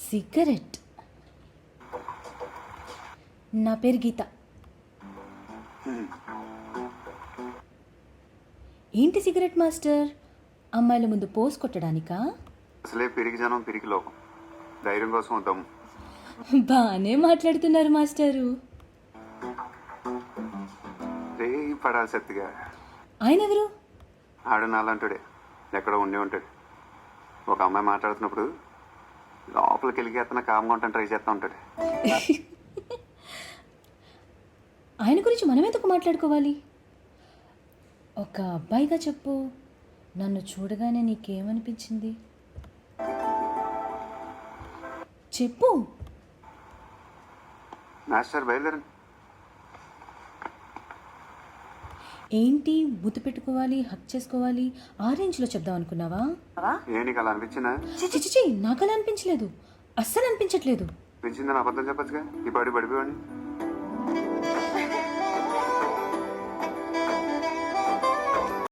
Cigarette. నా పేరు గీత. ఏంటి సిగరెట్ మాస్టర్? అమ్మాయిల ముందు పోస్ కొట్టడానికా? అసలే పిరికి జనం పిరికి లోకం. ధైర్యం కోసం వద్దాము. బాగానే మాట్లాడుతున్నారు మాస్టరు. రే పడాలి సత్తిగా. ఆయన ఎవరు? ఆడు నాలంటాడే, ఎక్కడో ఉండి ఉంటాడు. ఒక అమ్మాయి మాట్లాడుతున్నప్పుడు లోపలికి వెళ్ళి అతను కామ్గా ఉంటాను ట్రై చేస్తూ ఉంటాడు. ఆయన గురించి మనం ఎందుకు మాట్లాడుకోవాలి? ఒక అబ్బాయిగా చెప్పు, నన్ను చూడగానే నీకేమనిపించింది? చెప్పు. మాస్టర్ బయలుదేరండి. ఏంటి ముద్దు పెట్టుకోవాలి, హక్ చేసుకోవాలి, ఆ రేంజ్లో చెప్దాం అనుకున్నావా? ఏ నీకు అలా అనిపించిందా? చిచి, నాకు అలా అనిపించలేదు, అస్సలు అనిపించట్లేదు. అనిపించిందని అబద్ధం చెప్పచ్చుగా. ఈ పడిపోయాడిని.